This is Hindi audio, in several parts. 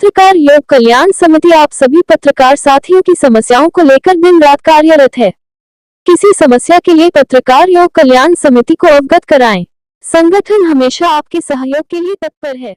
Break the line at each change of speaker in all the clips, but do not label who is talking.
पत्रकार योग कल्याण समिति आप सभी पत्रकार साथियों की समस्याओं को लेकर दिन रात कार्यरत है। किसी समस्या के लिए पत्रकार योग कल्याण समिति को अवगत कराएं। संगठन हमेशा आपके सहयोग के लिए तत्पर है।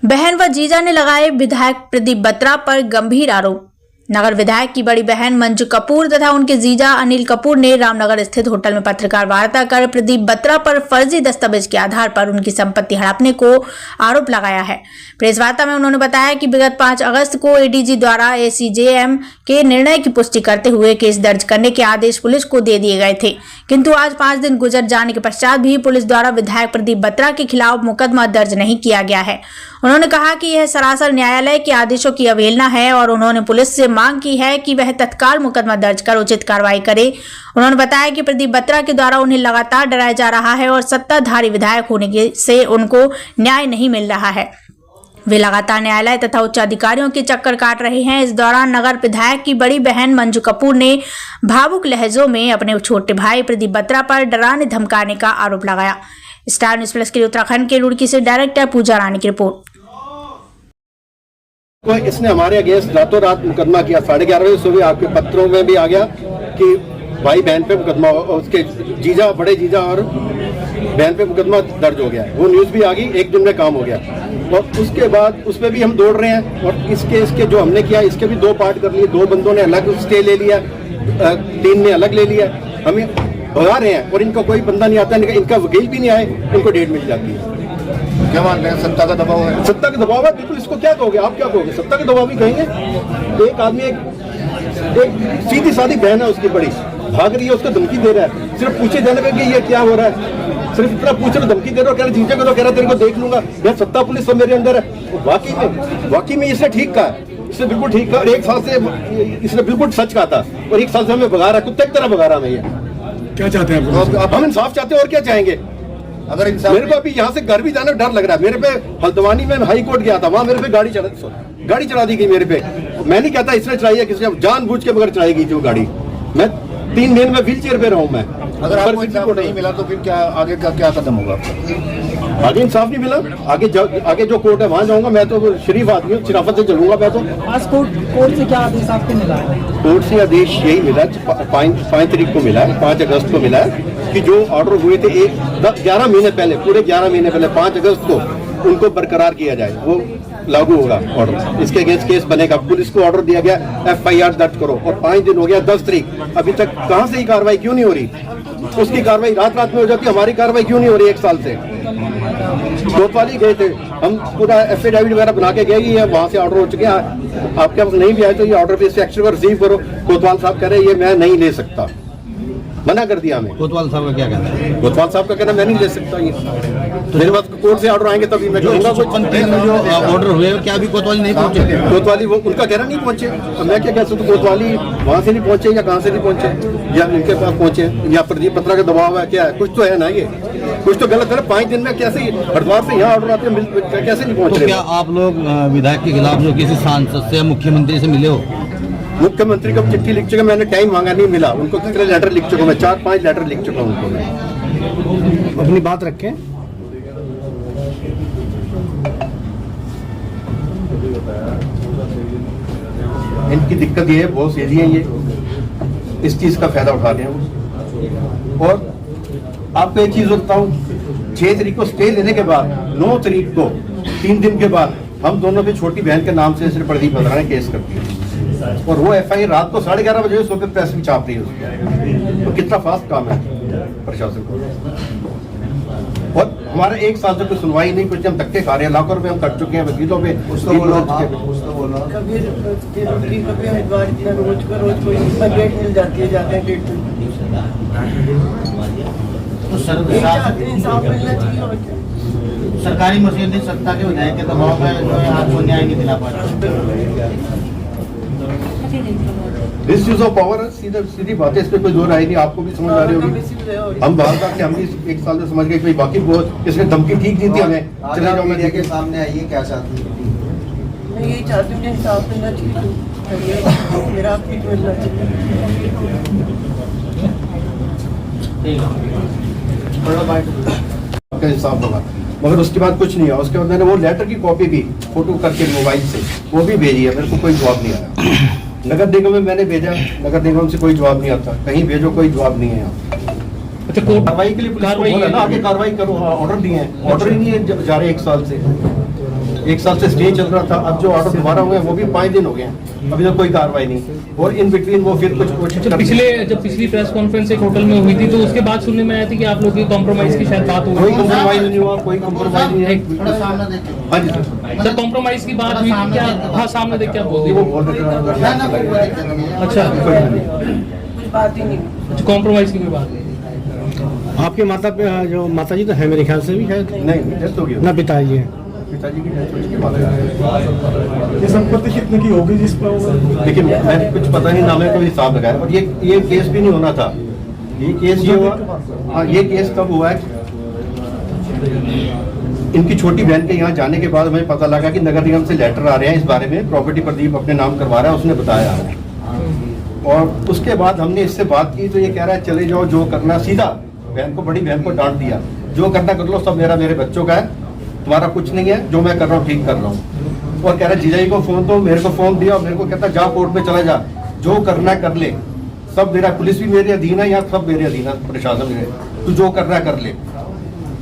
बहन व जीजा ने लगाए विधायक प्रदीप बत्रा पर गंभीर आरोप। नगर विधायक की बड़ी बहन मंजू कपूर तथा उनके जीजा अनिल कपूर ने रामनगर स्थित होटल में पत्रकार वार्ता कर प्रदीप बत्रा पर फर्जी दस्तावेज के आधार पर उनकी संपत्ति हड़पने को आरोप लगाया है। प्रेस वार्ता में उन्होंने बताया कि विगत 5 अगस्त को एडीजी द्वारा एसीजेएम के निर्णय की पुष्टि करते हुए केस दर्ज करने के आदेश पुलिस को दे दिए गए थे, किंतु आज 5 दिन गुजर जाने के पश्चात भी पुलिस द्वारा विधायक प्रदीप बत्रा के खिलाफ मुकदमा दर्ज नहीं किया गया है। उन्होंने कहा कि यह सरासर न्यायालय के आदेशों की अवहेलना है और उन्होंने पुलिस से मांग की है कि वह तत्काल मुकदमा दर्ज कर उचित कार्रवाई करे। उन्होंने बताया कि प्रदीप बत्रा के द्वारा उन्हें लगातार डराया जा रहा है और सत्ताधारी विधायक होने से उनको न्याय नहीं मिल रहा है। वे लगातार न्यायालय तथा उच्च अधिकारियों के चक्कर काट रहे हैं। इस दौरान नगर विधायक की बड़ी बहन मंजू कपूर ने भावुक लहजों में अपने छोटे भाई प्रदीप बत्रा पर डराने धमकाने का आरोप लगाया। स्टार न्यूज़ प्लस के लिए उत्तराखंड के रुड़की से डायरेक्टर पूजा रानी की रिपोर्ट।
तो इसने हमारे अगेंस्ट रातों रात मुकदमा किया। 11:30 बजे सुबह आपके पत्रों में भी आ गया कि भाई बहन पे मुकदमा, उसके जीजा, बड़े जीजा और बहन पे मुकदमा दर्ज हो गया है। वो न्यूज़ भी आ गई, एक दिन में काम हो गया। और उसके बाद उस पर भी हम दौड़ रहे हैं और इसके जो हमने किया इसके भी 2 पार्ट कर लिए। 2 बंदों ने अलग स्टे ले लिया, 3 ने अलग ले लिया। हमें भगा रहे हैं और इनका कोई बंदा नहीं आता, इनका वकील भी नहीं आए, इनको डेट मिल जाती है।
क्या मानते हैं? सत्ता का दबाव है।
सत्ता का दबाव है, बिल्कुल। इसको क्या कहोगे आप? क्या कहोगे? सत्ता का दबाव ही कहेंगे। एक आदमी एक सीधी सादी बहन है उसकी, बड़ी भाग रही है, उसको धमकी दे रहा है। सिर्फ पूछे जाने पे कि ये क्या हो रहा है, सिर्फ इतना पूछ रहे, धमकी दे रहा है। कह रहे जीजा को तो कह रहा तेरे को देख लूंगा, मैं सत्ता पुलिस सब मेरे अंदर है। वाकई में इसने ठीक कहा, इसने बिल्कुल ठीक कहा। और 1 साल से इसने बिल्कुल सच कहा था और 1 साल से हमें भगा रहा है, कुत्ते की तरह भगा रहा है।
क्या चाहते हैं आप?
हम इंसाफ चाहते हैं और क्या चाहेंगे।
अगर
मेरे को अभी यहाँ से घर भी जाना डर लग रहा है। मेरे पे हल्द्वानी में हाई कोर्ट गया था, वहाँ मेरे पे गाड़ी चला दी गई मेरे पे। मैं नहीं कहता इसने चलाई है, किसी ने जानबूझ के मगर चलाई गई जो गाड़ी। मैं 3 दिन में व्हील चेयर पे रहा हूँ मैं।
अगर आपको इंसाफ नहीं मिला तो फिर क्या आगे का क्या कदम होगा आपका?
आगे इंसाफ नहीं मिला, आगे जो कोर्ट है वहाँ जाऊंगा। मैं तो शरीफ आदमी हूँ, शराफत से चलूंगा मैं तो।
आज कोर्ट से क्या आदेश आपको मिला है?
कोर्ट से आदेश यही मिला, 5 तारीख को मिला है, 5 अगस्त को मिला है कि जो ऑर्डर हुए थे 11 महीने पहले, पूरे 11 महीने पहले 5 अगस्त को उनको बरकरार किया जाए, वो लागू होगा ऑर्डर। इसके अगेंस्ट केस बनेगा। पुलिस को ऑर्डर दिया गया FIR दर्ज करो और 5 दिन हो गया, 10 तारीख अभी तक कहां से ही कार्रवाई क्यों नहीं हो रही? उसकी कार्रवाई रात में हो जाती, हमारी कार्रवाई क्यों नहीं हो रही? 1 साल से कोतवाली गए थे हम, पूरा एफिडेविट वगैरह बना के गए हैं, वहां से ऑर्डर हो चुके हैं। आपके पास नहीं भी आए तो ये ऑर्डर पे एक्शन को रिसीव करो। कोतवाल साहब कह रहे हैं ये मैं नहीं ले सकता, मना कर दिया हमें।
कोतवाल साहब का क्या कहना है?
कोतवाल साहब का कहना मैं नहीं ले सकता ये, मेरे पास कोर्ट से ऑर्डर आएंगे तभी मैं करूंगा।
जो ऑर्डर हुए क्या अभी कोतवाली नहीं पहुंचे?
कोतवाली वो उनका कहना नहीं पहुंचे, मैं क्या कह सकता? कोतवाली वहां से नहीं पहुंचे या कहां से नहीं पहुंचे या उनके पास पहुंचे या प्रदीप बत्रा का दबाव है, क्या है? कुछ तो है ना, ये कुछ तो गलत है। 5 दिन में कैसे हरिद्वार से यहाँ ऑर्डर आते हैं, कैसे नहीं पहुंच रहे?
क्या आप लोग विधायक के खिलाफ जो किसी सांसद से मुख्यमंत्री से मिले हो?
मुख्यमंत्री को चिट्ठी लिख चुका, मैंने टाइम मांगा नहीं मिला। उनको कितने लेटर लिख चुका, मैं 4-5 लेटर लिख चुका हूँ उनको मैं।
अपनी बात रखें।
इनकी दिक्कत ये है, बहुत सीधी है, ये इस चीज का फायदा उठा रहे हैं। और आपको एक चीज बताऊं, 6 तारीख को स्टे लेने के बाद 9 तारीख को 3 दिन के बाद हम दोनों की छोटी बहन के नाम से सिर्फ प्रदीप बत्रा ने केस कर दिया और वो FIR रात को 11:30 बजे सुबह प्रेस में छाप रही है उसको। तो कितना फास्ट काम है प्रशासन को। और हमारा 1 साल से कोई सुनवाई नहीं, कुछ हम धक्के खा रहे हैं, लाखों रुपए हम कर चुके हैं वकीलों पे।
सरकारी मशीनरी सत्ता के विधायक के दबाव में जो है आपको न्याय नहीं दिला पा रहा।
मिसयूज ऑफ पावर है, सीधी बात है, इस पे कोई दो राय नहीं। आपको भी समझ आ रही होगी। हम बाहर जाके हम भी 1 साल से समझ गए, बाकी बहुत इसने धमकी ठीक दी थी हमें, चले जाओ।
मीडिया के सामने आइए, क्या चाहती है?
यही चाहती हूँ कि इंसाफ मिलना चाहिए, मेरा आपकी मिलना
का हिसाब होगा, मगर उसके बाद कुछ नहीं है। उसके बाद मैंने वो लेटर की कॉपी भी फोटो करके मोबाइल से वो भी भेजी है, मेरे को कोई जवाब नहीं आया। नगर निगम में मैंने भेजा, नगर निगम से कोई जवाब नहीं आता, कहीं भेजो कोई जवाब नहीं है यहाँ।
अच्छा, कोर्ट
कार्रवाई के लिए पुलिस को बोला ना आगे कार्रवाई करो, ऑर्डर दिए हैं, ऑर्डर ही नहीं है जा रहे 1 साल से। 1 साल से स्टे चल रहा था, अब जो ऑर्डर दोबारा हुए वो भी 5 दिन हो गए हैं, अभी तक कोई कार्रवाई नहीं। और इन बिटवीन वो फिर कुछ कोशिश
जब पिछली प्रेस कॉन्फ्रेंस एक होटल में हुई थी तो उसके बाद सुनने में आया था कि आप लोग की कॉम्प्रोमाइज की शायद बात हो
कोई
गई।
कॉम्प्रोमाइज नहीं हुआ, कोई कॉम्प्रोमाइज नहीं है।
थोड़ा सामने देखिए।
हाँ जी सर,
सर कॉम्प्रोमाइज की बात हुई थी क्या? हाँ, सामने देख के आप बोल
वो
रहे
बोल रहे
ना ना कोई दिक्कत नहीं है।
अच्छा,
कुछ बात ही नहीं।
अच्छा, कॉम्प्रोमाइज की कोई बात नहीं।
आपके जो माता जी तो है मेरे ख्याल से भी शायद
नहीं, डेथ हो गई
ना, पिताजी है।
पिताजी की डेथ हुई, इसके बाद है।
ये संपत्ति कितने की होगी जिस पर?
लेकिन मैंने कुछ पता नहीं ना, मैंने कोई हिसाब लगाया। और ये केस भी नहीं होना था, ये केस ये हुआ। हाँ, ये केस तब हुआ है इनकी छोटी बहन के यहाँ जाने के बाद हमें पता लगा कि नगर निगम से लेटर आ रहे हैं इस बारे में, प्रॉपर्टी प्रदीप अपने नाम करवा रहा है, उसने बताया। और उसके बाद हमने इससे बात की तो ये कह रहा है चले जाओ, जो करना, सीधा बहन को, बड़ी बहन को डांट दिया, जो करना कर लो, सब मेरे बच्चों का है, तुम्हारा कुछ नहीं है, जो मैं कर रहा हूँ ठीक कर रहा हूँ। और कह रहा है जीजा जी को फोन दो, मेरे को फोन दिया और मेरे को कहता जा कोर्ट में चला जा, जो करना कर ले, सब मेरा, पुलिस भी मेरे अधीन है, यहाँ सब मेरे अधीन है, प्रशासन मेरे, तू जो करना कर ले।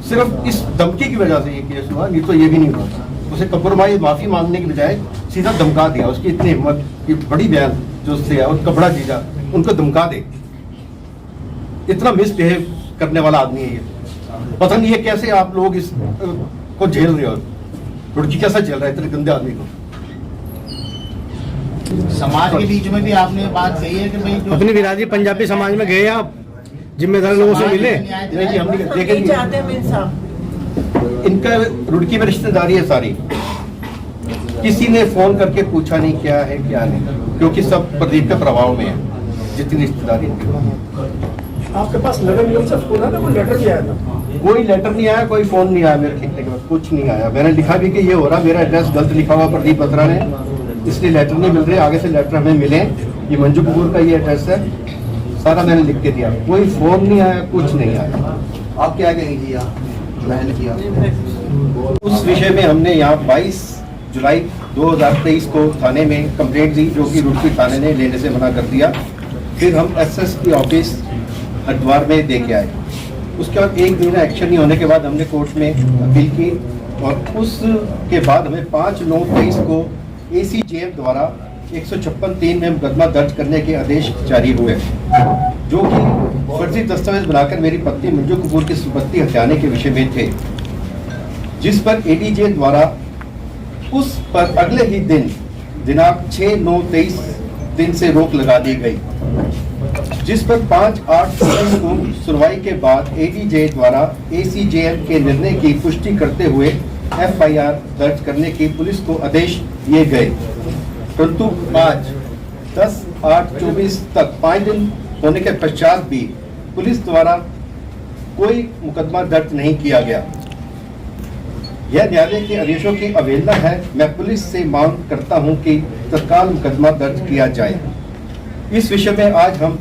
सिर्फ इस धमकी की वजह से ये केस हुआ, नहीं तो ये भी नहीं हुआ था। उसे कम्प्रोमाइज माफी मांगने की बजाय सीधा धमका दिया। उसकी इतनी हिम्मत कि बड़ी बहन जो उससे है, उसका बड़ा जीजा, उनको धमका दे। इतना मिसबिहेव करने वाला आदमी है ये। पता नहीं ये कैसे आप लोग इस को झेल रहे हो, लड़की कैसा झेल रहा है इतने गंदे आदमी को।
समाज के बीच में भी आपने बात कही है कि भाई जो
अपनी बिरादरी पंजाबी समाज में गए आप, जिम्मेदार लोगों से मिले?
नहीं, हम
नहीं
देखेंगे,
चाहते हम इंसाफ।
इनका रुड़की में रिश्तेदारी है सारी, किसी ने फोन करके पूछा नहीं क्या है क्या नहीं, क्योंकि सब प्रदीप के प्रभाव में है जितनी रिश्तेदारी इनकी।
आपके पास नगर निगम से फोन आया, कोई लेटर भी आया था?
कोई लेटर नहीं आया, कोई फोन नहीं आया, मेरे लिखने के बाद कुछ नहीं आया। मैंने लिखा भी कि ये हो रहा, मेरा एड्रेस गलत लिखा हुआ प्रदीप बत्रा ने, इसलिए लेटर नहीं मिल रहे, आगे से लेटर हमें मिले। ये मंजू कपूर का ये एड्रेस है, सारा मैंने लिख के दिया, कोई फोन नहीं आया, कुछ नहीं आया।
आप क्या कहेंगी बहन किया
उस विषय में हमने यहाँ 22 जुलाई 2023 को थाने में कंप्लेंट दी, जो कि रुड़की थाने ने लेने से मना कर दिया। फिर हम एसएसपी ऑफिस हरिद्वार में दे के आए। उसके बाद एक दिन एक्शन नहीं होने के बाद हमने कोर्ट में अपील की, और उसके बाद हमें 5/9/23 को ACJM द्वारा 156(3) में मुकदमा दर्ज करने के आदेश जारी हुए, जो कि फर्जी दस्तावेज बनाकर मेरी पत्नी मंजू कपूर की संपत्ति हथियाने के विषय में थे, जिस पर ADJ द्वारा उस पर अगले ही दिन दिनांक 6/9/23 दिन से रोक लगा दी गई, जिस पर 5/8/23 को सुनवाई के बाद ADJ द्वारा ACJM के निर्णय की पुष्टि करते हुए FIR दर्ज करने की पुलिस को आदेश दिए गए। परंतु आज 10/8/24 तक 5 दिन होने के पश्चात भी पुलिस द्वारा कोई मुकदमा दर्ज नहीं किया गया। यह न्यायालय के आदेशों की अवहेलना है। मैं पुलिस से मांग करता हूं कि तत्काल मुकदमा दर्ज किया जाए। इस विषय में आज हम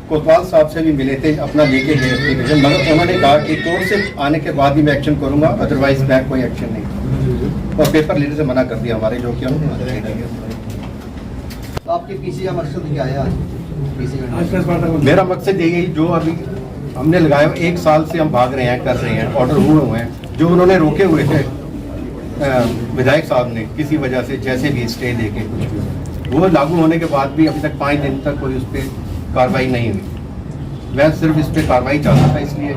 कोतवाल साहब से भी मिले थे, अपना लेके गए एप्लीकेशन, मगर उन्होंने कहा कि कोर्ट से आने के बाद ही मैं एक्शन करूंगा, अदरवाइज मैं कोई एक्शन नहीं, और पेपर लेने से मना कर दिया हमारे, जो कि हम
तो आपके पीछे का मकसद क्या है आज?
मेरा मकसद यही है, जो अभी हमने लगाया 1 साल से हम भाग रहे हैं, कर रहे हैं, ऑर्डर हुए हैं, जो उन्होंने रोके हुए थे विधायक साहब ने किसी वजह से, जैसे भी स्टे लेके कुछ भी, वो लागू होने के बाद भी अभी तक 5 दिन तक कोई उस पर कार्रवाई नहीं हुई। मैं सिर्फ इस पर कार्रवाई चाहता था, इसलिए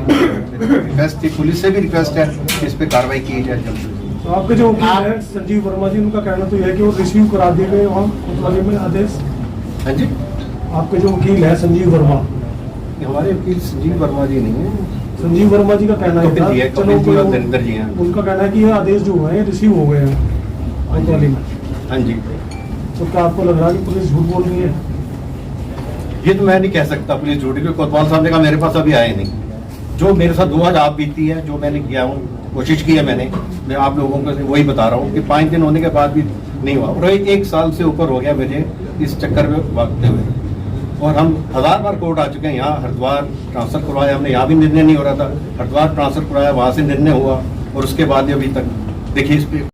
रिक्वेस्ट थी, पुलिस से भी रिक्वेस्ट है कि इस पर कार्रवाई की जाए जल्द से।
तो आपके जो वकील है संजीव वर्मा जी, उनका कहना तो यह है कि वो रिसीव करा दिए गए वहाँ कोतवाली में आदेश।
हाँ जी,
आपके जो वकील है संजीव वर्मा,
हमारे वकील संजीव वर्मा जी नहीं है,
संजीव वर्मा जी का कहना
कपिल जी है,
है,
कपिल जी और धर्मेंद्र जी हैं।
उनका कहना है कि ये आदेश जो हुए हैं रिसीव हो गए हैं कोतवाली में।
हाँ जी,
तो क्या आपको लग रहा है कि पुलिस झूठ बोल रही है?
ये तो मैं नहीं कह सकता पुलिस झूठी, क्योंकि कोतवाल साहब ने कहा मेरे पास अभी आए नहीं। जो मेरे साथ 2 आज आप बीती है, जो मैंने किया हूँ, कोशिश की है मैंने, मैं आप लोगों को वही बता रहा हूँ कि 5 दिन होने के बाद भी नहीं हुआ और 1 साल से ऊपर हो गया मुझे इस चक्कर में भागते हुए। और हम 1000 बार कोर्ट आ चुके हैं। यहाँ हरिद्वार ट्रांसफर करवाया हमने, यहाँ भी निर्णय नहीं हो रहा था। हरिद्वार ट्रांसफर करवाया, वहाँ से निर्णय हुआ और उसके बाद अभी तक देखिए इस पे